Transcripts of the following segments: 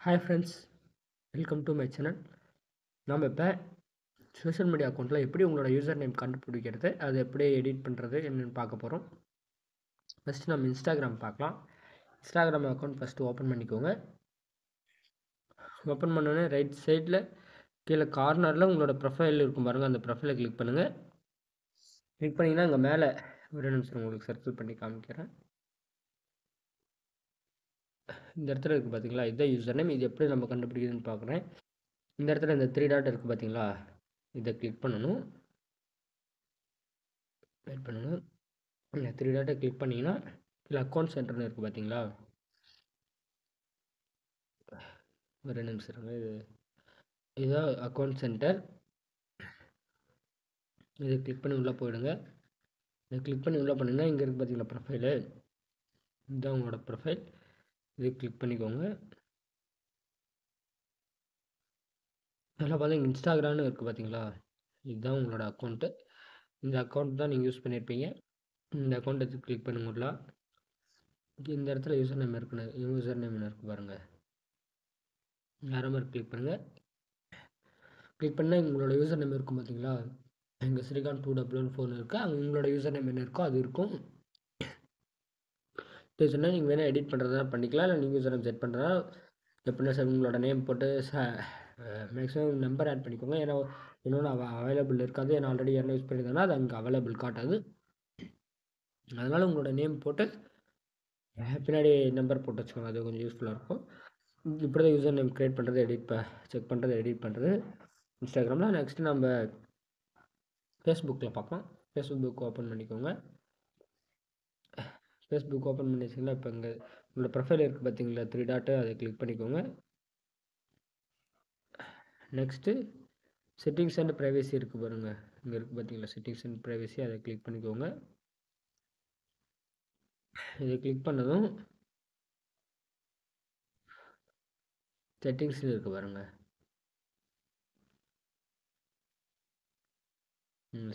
Hi friends, welcome to my channel. நம்ம இப்போ social media அக்கௌண்ட்டில் எப்படி உங்களோட யூசர் நேம் கண்டுபிடிக்கிறது, அது எப்படி எடிட் பண்ணுறது என்னென்னு பார்க்க போகிறோம். ஃபஸ்ட்டு நம்ம இன்ஸ்டாகிராம் பார்க்கலாம். இன்ஸ்டாகிராம் அக்கௌண்ட் ஃபஸ்ட்டு ஓப்பன் பண்ணிக்கோங்க. ஓப்பன் பண்ணோடனே ரைட் சைடில் கீழே கார்னரில் உங்களோட ப்ரொஃபைல் இருக்கும் பாருங்கள், அந்த ப்ரொஃபைலை கிளிக் பண்ணுங்கள். கிளிக் பண்ணிங்கன்னா இங்கே மேலே ஒரு நிமிஷம் உங்களுக்கு சர்க்கிள் பண்ணி காமிக்கிறேன். இந்த இடத்துல இருக்குது பார்த்தீங்களா, இதுதான் யூசர் நேம். இது எப்படி நம்ம கண்டுபிடிக்கிறதுன்னு பார்க்குறேன். இந்த இடத்துல இந்த 3 டாட் இருக்குது பார்த்தீங்களா, இதை கிளிக் பண்ணணும். வெயிட் பண்ணுங்கள். இந்த 3 டாட்டை கிளிக் பண்ணிங்கன்னா இல்லை அக்கௌண்ட் சென்டர்னு இருக்குது பார்த்தீங்களா, ஒரு நிமிஷம் இருங்க. இதுதான் அக்கௌண்ட் சென்டர். இதை கிளிக் பண்ணி உள்ளே போயிடுங்க. இதை கிளிக் பண்ணி உள்ளே பண்ணிங்கன்னா இங்கே இருக்குது பார்த்தீங்களா ப்ரொஃபைலு, இதுதான் உங்களோட ப்ரொஃபைல். இதை கிளிக் பண்ணிக்கோங்க. அதில் பார்த்தீங்கன்னா இன்ஸ்டாகிராம்னு இருக்குது பார்த்தீங்களா, இதுதான் உங்களோட அக்கௌண்ட்டு. இந்த அக்கௌண்ட் தான் நீங்கள் யூஸ் பண்ணியிருப்பீங்க. இந்த அக்கௌண்ட்டை கிளிக் பண்ணுங்களா. இந்த இடத்துல யூசர் நேம் இருக்குன்னு யூசர் நேம்னு இருக்குது பாருங்கள், வேறு மாதிரி கிளிக் பண்ணுங்கள். கிளிக் பண்ணால் உங்களோட யூசர் நேம் இருக்கும் பார்த்தீங்களா, இங்கே ஸ்ரீகாந்த் 211 இருக்குது. அங்கே உங்களோட யூசர் நேம் என்ன இருக்கோ அது இருக்கும். இது சொன்னால் நீங்கள் வேணால் எடிட் பண்ணுறதா பண்ணிக்கலாம், இல்லை நீங்கள் யூசர் நேம் செட் பண்ணுறதா எப்படின்னா சார் உங்களோட நேம் போட்டு மேக்ஸிமம் நம்பர் ஆட் பண்ணிக்கோங்க. ஏன்னா இன்னொன்று அவைலபிள் இருக்காது. ஏன்னா ஆல்ரெடி என்ன யூஸ் பண்ணியிருந்தோன்னா அது அங்கே அவைலபிள் காட்டாது. அதனால் உங்களோட நேம் போட்டு பின்னாடி நம்பர் போட்டு வச்சுக்கோங்க, அது கொஞ்சம் யூஸ்ஃபுல்லாக இருக்கும். இப்படி தான் யூசர் நேம் க்ரியேட் பண்ணுறது, செக் பண்ணுறது, எடிட் பண்ணுறது இன்ஸ்டாகிராமில். நெக்ஸ்ட்டு நம்ம ஃபேஸ்புக்கில் பார்க்கலாம். ஃபேஸ்புக் ஓப்பன் பண்ணிக்கோங்க. ஃபேஸ்புக் ஓப்பன் பண்ணி வச்சிங்கன்னா இப்போ இங்கே உங்களோட ப்ரொஃபைல் இருக்குது பார்த்தீங்களா 3 டாட்டு, அதை கிளிக் பண்ணிக்கோங்க. நெக்ஸ்ட்டு செட்டிங்ஸ் அண்ட் ப்ரைவசி இருக்குது பாருங்கள், இங்கே இருக்குது பார்த்தீங்களா செட்டிங்ஸ் அண்ட் ப்ரைவசி, அதை கிளிக் பண்ணிக்கோங்க. இதை கிளிக் பண்ணதும் செட்டிங்ஸில் இருக்குது பாருங்கள்,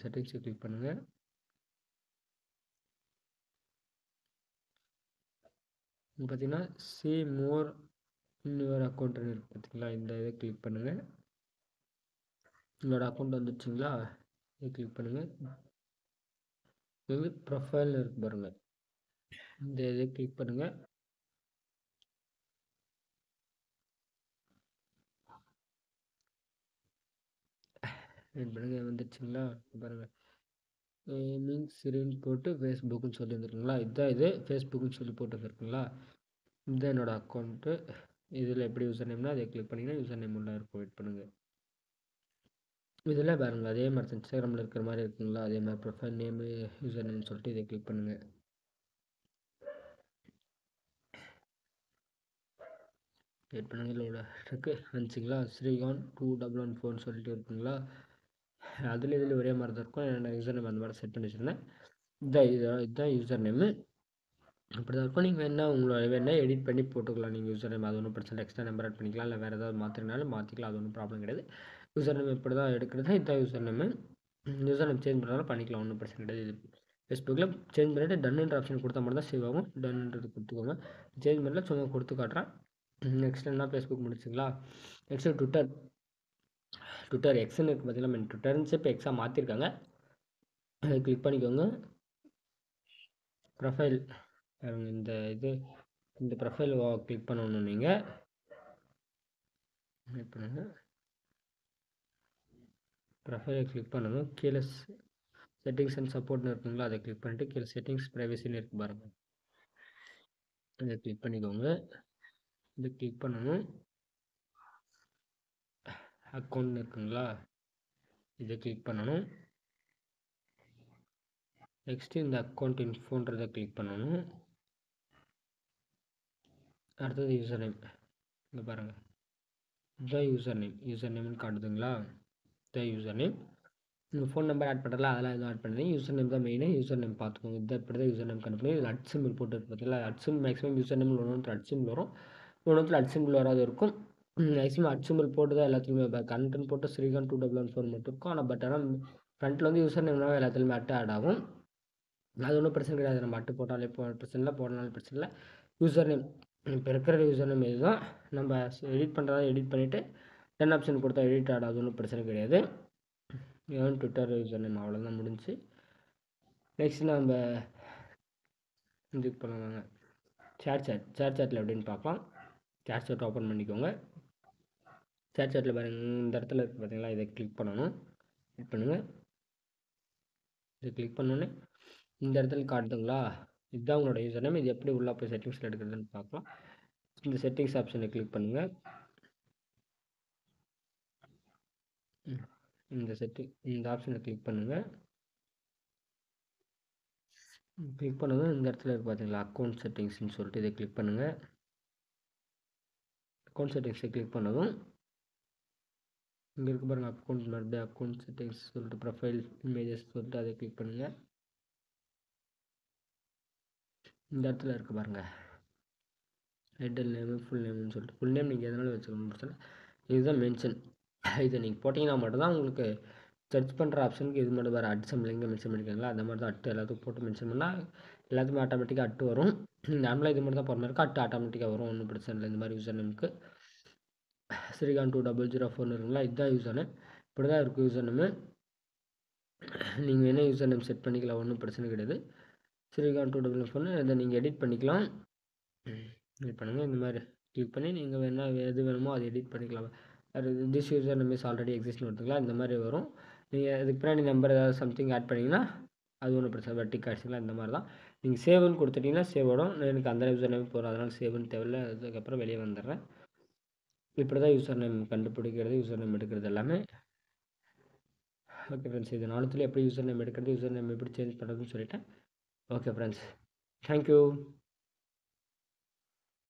செட்டிங்ஸை கிளிக் பண்ணுங்கள். இங்கே பார்த்தீங்கன்னா சி மோர் இன்னொரு அக்கௌண்ட்டுன்னு இருக்குது பார்த்தீங்களா, இந்த இதை கிளிக் பண்ணுங்கள். உங்களோட அக்கௌண்ட் வந்துடுச்சிங்களா, இதை கிளிக் பண்ணுங்கள். இது ப்ரொஃபைல்னு இருக்குது பாருங்கள், இந்த இதை கிளிக் பண்ணுங்கள். வெயிட் பண்ணுங்கள், வந்துடுச்சிங்களா பாருங்கள். மீன் சிறின்னு போட்டு ஃபேஸ்புக்குன்னு சொல்லி வந்துருக்குங்களா, இதுதான் இது ஃபேஸ்புக்குன்னு சொல்லி போட்டு வந்துருக்குங்களா, இதுதான் என்னோடய அக்கௌண்ட்டு. இதில் எப்படி யூசர் நேம்னா அதை கிளிக் பண்ணிங்கன்னா யூசர் நேம் உள்ளே இருக்கும். வெயிட் பண்ணுங்கள். இதில் பாருங்கள் அதே மாதிரி இன்ஸ்டாகிராமில் இருக்கிற மாதிரி இருக்குங்களா, அதே மாதிரி ப்ரொஃபைல் நேமு யூசர் நேம்னு சொல்லிட்டு இதை கிளிக் பண்ணுங்கள். வெயிட் பண்ணுங்கள், இல்லை இருக்குது வந்துச்சிங்களா, ஸ்ரீகாந்த் 211 சொல்லிட்டு இருக்குங்களா, அதில் இதில் ஒரே மாதிரி தான் இருக்கும். என்னோடய யூசர் நேம் அந்த மாதிரி செட் பண்ணி வச்சுருந்தேன். இதுதான் யூசர் நேமு, அப்படி தான் இருக்கும். நீங்கள் வேணால் உங்களோட வேணால் எடிட் பண்ணி போட்டுக்கலாம் நீங்கள் யூசர் நேம், அது ஒன்றும் பிரச்சனை இல்லை. எக்ஸ்ட்ரா நம்பர் ஆட் பண்ணிக்கலாம், இல்லை வேறு ஏதாவது மாற்றினாலும் மாற்றிக்கலாம், அது ஒன்றும் ப்ராப்ளம் கிடையாது. யூசர் நேம் இப்படி தான் எடுக்கிறது, இதுதான் user name. User name change பண்ணாலும் பண்ணிக்கலாம், ஒன்றும் பிரச்சனை கிடையாது. இது ஃபேஸ்புக்கில் சேஞ்ச் பண்ணிவிட்டு டன்னுன்ற ஆப்ஷன் கொடுத்தா மட்டும் தான் சேவ் ஆகும். டன்ன்றது கொடுத்துக்கோங்க. சேஞ்ச் பண்ணல, சும்மா கொடுத்து காட்டுறேன். நெக்ஸ்ட் என்ன ஃபேஸ்புக் முடிச்சுங்களா. நெக்ஸ்ட்டு ட்விட்டர் எக்ஸ்ன்னு இருக்குது பார்த்தீங்கன்னா, ட்விட்டர்னு இப்போ எக்ஸாக மாற்றிருக்காங்க. அதை கிளிக் பண்ணிக்கோங்க. ப்ரொஃபைல் இந்த ப்ரொஃபைல் கிளிக் பண்ணணும். நீங்கள் வெயிட் பண்ணுங்கள். ப்ரொஃபைலை கிளிக் பண்ணணும். கீழே செட்டிங்ஸ் அண்ட் சப்போர்ட்னு இருக்குங்களா, அதை கிளிக் பண்ணிட்டு கீழே செட்டிங்ஸ் ப்ரைவசின்னு இருக்குது பாருங்கள், அதை கிளிக் பண்ணிக்கோங்க. இதை கிளிக் பண்ணணும். அக்கௌண்ட்னு இருக்குங்களா, இதை கிளிக் பண்ணணும். நெக்ஸ்ட்டு இந்த அக்கௌண்ட் இன்ஃபோன்றதை கிளிக் பண்ணணும். அடுத்தது யூசர் நேம், இங்கே பாருங்கள் இதுதான் யூசர் நேம்னு காட்டுதுங்களா, இதுதான் யூசர் நேம். உங்கள் ஃபோன் நம்பர் ஆட் பண்ணுறல அதெல்லாம் எதுவும் ஆட் பண்ணுறீங்க. யூசர் நேம் தான் மெயினாக, யூசர் நேம் பார்த்துக்கோங்க. இதை இப்படி தான் யூசர் நேம் கண்டுபிடிங்க. இதில் அட் சிம்பிள் போட்டு பார்த்தீங்களா, at simple maximum user name ஒன்று அட் சிம்பிள் வரும், ஒன்று அட் சிம்பிள் வராது இருக்கும். மேக்ஸிமம் அட் சிம்பிள் போட்டு தான் எல்லாத்துலேயுமே கண்டன் போட்டு ஸ்ரீகாந்த் 211 மட்டும் இருக்கும். ஆனால் ஃப்ரண்ட்டில் வந்து யூசர் நேம்னாவே எல்லாத்துலேயுமே அட்டு ஆட் ஆகும். அது ஒன்றும் பிரச்சனை கிடையாது. நம்ம அட்டு போட்டாலே பிரச்சனை இல்லை, போடனாலும் பிரச்சனை இல்லை. யூசர் நேம் இப்போ இருக்கிற யூசர் நேம் இதுதான். நம்ம எடிட் பண்ணுறதா எடிட் பண்ணிவிட்டு டென் ஆப்ஷன் கொடுத்தா எடிட் ஆடாது, ஒன்றும் பிரச்சனை கிடையாது. ஏன் ட்விட்டர் யூசர் நேம் அவ்வளோதான் முடிஞ்சு. நெக்ஸ்ட் நம்ம இதுக்கு பண்ணுவாங்க சேட் சாட்டில் எப்படின்னு பார்க்கலாம். சேட் சாட் ஓப்பன் பண்ணிக்கோங்க. சேட் சாட்டில் பாருங்கள், இந்த இடத்துல இருக்குது பார்த்தீங்களா, இதை கிளிக் பண்ணணும். கிளிக் பண்ணுங்கள். இதை கிளிக் பண்ணோன்னே இந்த இடத்துல காட்டுதுங்களா, இதுதான் உங்களோட யூசர் நேம். இது எப்படி உள்ளே போய் செட்டிங்ஸில் எடுக்கிறதுன்னு பார்க்கலாம். இந்த செட்டிங்ஸ் ஆப்ஷனை கிளிக் பண்ணுங்கள். இந்த ஆப்ஷனை கிளிக் பண்ணுங்கள். கிளிக் பண்ணதும் இந்த இடத்துல இருக்குது பார்த்தீங்களா, அக்கௌண்ட் செட்டிங்ஸ்னு சொல்லிட்டு இதை கிளிக் பண்ணுங்கள். அக்கௌண்ட் செட்டிங்ஸை கிளிக் பண்ணதும் இங்கே இருக்கு பாருங்கள், அக்கௌண்ட் மறுபடியும் அக்கௌண்ட் செட்டிங்ஸ் சொல்லிட்டு ப்ரொஃபைல் இமேஜஸ் சொல்லிட்டு அதை கிளிக் பண்ணுங்கள். இந்த இடத்துல இருக்குது பாருங்கள், டைட்டில் நேமு ஃபுல் நேம்னு சொல்லிட்டு, ஃபுல் நேம் நீங்கள் எதனாலும் வச்சுக்கணும் பிரச்சனை. இதுதான் மென்ஷன். இதை நீங்கள் போட்டிங்கன்னா மட்டும்தான் உங்களுக்கு சர்ச் பண்ணுற ஆப்ஷனுக்கு இது மட்டும் வேறு அட் லிங்கை மென்ஷன் பண்ணிக்கோங்களா, அந்த மாதிரி தான் அட்டு எல்லாத்துக்கும் போட்டு மென்ஷன் பண்ணால் எல்லாத்துக்குமே ஆட்டோமேட்டிக்காக அட்டு வரும். நார்மலாக இது மட்டும் தான் போகிற மாதிரி இருக்கும், அட்டு ஆட்டோமேட்டிக்காக வரும், ஒன்றும் பிரச்சனை இல்லை. இந்த மாதிரி யூசர் நேமுக்கு ஸ்ரீகாந்த் 2004 இருக்குங்களா, இதுதான் யூசர் நேம். இப்படி தான் இருக்கும் யூசர் நேமு. நீங்கள் என்ன யூசர் நேம் செட் பண்ணிக்கலாம், ஒன்றும் பிரச்சனை கிடையாது. ஸ்ரீகாந்த் 2004 இதை நீங்கள் எடிட் பண்ணிக்கலாம். எடிட் பண்ணுங்கள். இந்த மாதிரி கிளிக் பண்ணி நீங்கள் எது வேணுமோ அதை எடிட் பண்ணிக்கலாம். அது this user name is already எக்ஸிஸ்ட்னு வருதுங்களா, இந்த மாதிரி வரும். நீங்கள் அதுக்கு பின்னாடி நம்பர் ஏதாவது சம்திங் ஆட் பண்ணிங்கன்னா அது ஒன்றும் பிரச்சனை, டிக் ஆகிடுச்சிங்களா, இந்த மாதிரி தான். நீங்கள் சேவ்னு கொடுத்துட்டிங்கன்னா சேவ் ஆடும். எனக்கு அந்த யூசர் நேம் போகிறோம், அதனால் சேவ்னு தேவையில்லை. அதுக்கப்புறம் வெளியே வந்துடுறேன். இப்படி தான் யூசர் நேம் கண்டுபிடிக்கிறது, யூசர் நேம் எடுக்கிறது எல்லாமே. ஓகே ஃப்ரெண்ட்ஸ், இது நாலுத்தில் எப்படி யூசர் நேம் எடுக்கிறது, யூசர் நேம் எப்படி சேஞ்ச் பண்ணுறதுன்னு சொல்லிட்டேன். Okay friends, thank you.